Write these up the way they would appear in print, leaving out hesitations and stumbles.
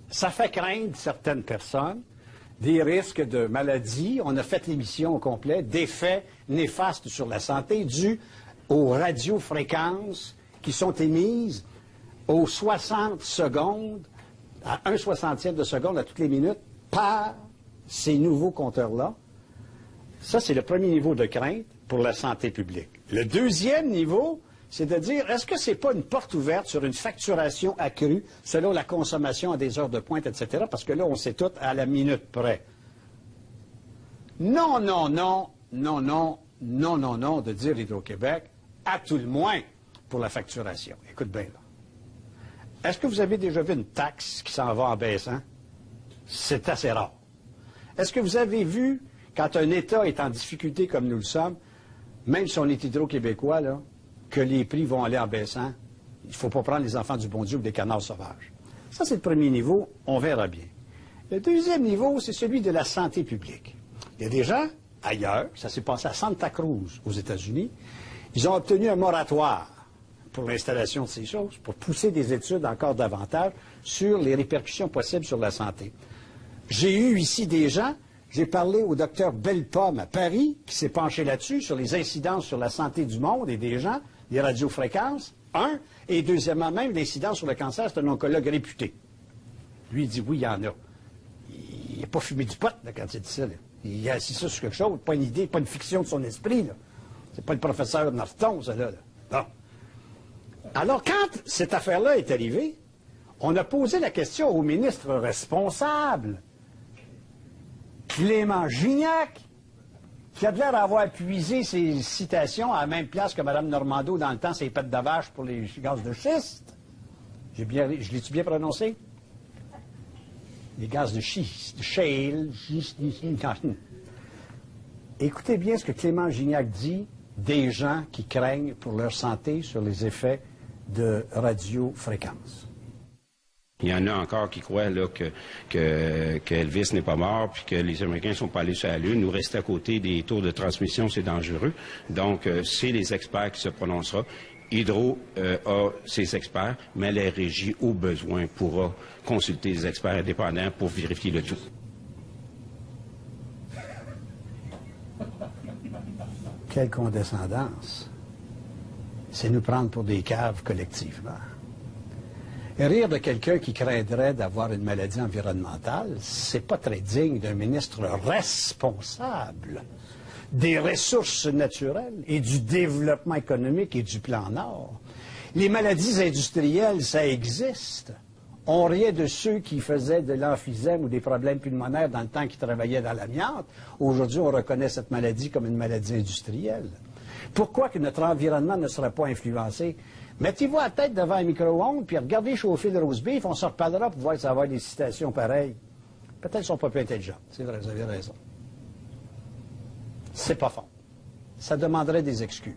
ça fait craindre certaines personnes des risques de maladies. On a fait l'émission au complet, d'effets néfastes sur la santé dus aux radiofréquences qui sont émises aux 60 secondes, à 1/60e de seconde à toutes les minutes, par ces nouveaux compteurs-là. Ça, c'est le premier niveau de crainte pour la santé publique. Le deuxième niveau, c'est de dire, est-ce que c'est pas une porte ouverte sur une facturation accrue selon la consommation à des heures de pointe, etc., parce que là, on sait tout à la minute près. Non, non, non, non, non, non, non, non, de dire Hydro-Québec, à tout le moins, pour la facturation. Écoute bien, là. Est-ce que vous avez déjà vu une taxe qui s'en va en baissant? C'est assez rare. Est-ce que vous avez vu, quand un État est en difficulté comme nous le sommes, même si on est hydro-québécois, là, que les prix vont aller en baissant? Il ne faut pas prendre les enfants du bon Dieu ou des canards sauvages. Ça, c'est le premier niveau, on verra bien. Le deuxième niveau, c'est celui de la santé publique. Il y a des gens, ailleurs, ça s'est passé à Santa Cruz, aux États-Unis, ils ont obtenu un moratoire pour l'installation de ces choses, pour pousser des études encore davantage sur les répercussions possibles sur la santé. J'ai eu ici des gens, j'ai parlé au docteur Bellepomme à Paris, qui s'est penché là-dessus, sur les incidences sur la santé du monde et des gens, les radiofréquences, et deuxièmement même, l'incidence sur le cancer, c'est un oncologue réputé. Lui, il dit, oui, il y en a. Il n'a pas fumé du pot, là, quand il dit ça. Là. Il a assis ça sur quelque chose, pas une idée, pas une fiction de son esprit, là. C'est pas le professeur Norton, ça, là. Bon. Alors, quand cette affaire-là est arrivée, on a posé la question au ministre responsable, Clément Gignac, qui a de l'air d'avoir puisé ses citations à la même place que Mme Normando dans le temps, ses pètes de vache pour les gaz de schiste. Je l'ai-tu bien prononcé? Les gaz de schiste, de shale. Écoutez bien ce que Clément Gignac dit des gens qui craignent pour leur santé sur les effets de radiofréquences. Il y en a encore qui croient là, que Elvis n'est pas mort puis que les Américains ne sont pas allés sur la Lune. Nous rester à côté des tours de transmission, c'est dangereux. Donc, c'est les experts qui se prononceront. Hydro a ses experts, mais la régie, au besoin, pourra consulter les experts indépendants pour vérifier le tout. Quelle condescendance. C'est nous prendre pour des caves collectivement. Et rire de quelqu'un qui craindrait d'avoir une maladie environnementale, c'est pas très digne d'un ministre responsable des ressources naturelles et du développement économique et du plan Nord. Les maladies industrielles, ça existe. On riait de ceux qui faisaient de l'emphysème ou des problèmes pulmonaires dans le temps qu'ils travaillaient dans l'amiante. Aujourd'hui, on reconnaît cette maladie comme une maladie industrielle. Pourquoi que notre environnement ne serait pas influencé? Mettez-vous la tête devant un micro-ondes, puis regardez chauffer le roast beef, on se reparlera pour voir si ça va avoir des citations pareilles. Peut-être qu'ils ne sont pas plus intelligents. C'est vrai, vous avez raison. C'est pas fort. Ça demanderait des excuses.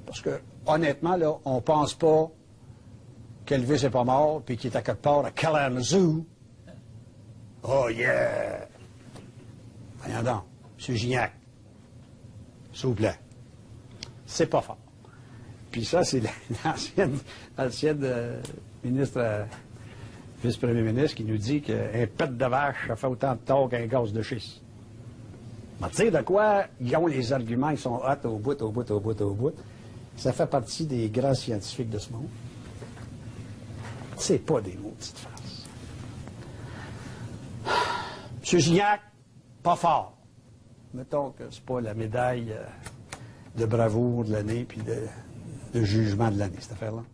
Parce que, honnêtement, là, on pense pas qu'Elvis n'est pas mort, puis qu'il est à quelque part à Kalamazoo. Oh yeah! Voyons donc, M. Gignac. S'il vous plaît. C'est pas fort. Puis ça, c'est l'ancienne ministre, vice-premier ministre, qui nous dit qu'un pet de vache, ça fait autant de tort qu'un gaz de schiste. Mais tu sais de quoi ils ont les arguments, ils sont hot au bout, au bout, au bout, au bout. Ça fait partie des grands scientifiques de ce monde. C'est pas des mots, petites phrases. M. Gignac, pas fort. Mettons que c'est pas la médaille de bravoure de l'année puis de jugement de l'année, cette affaire-là.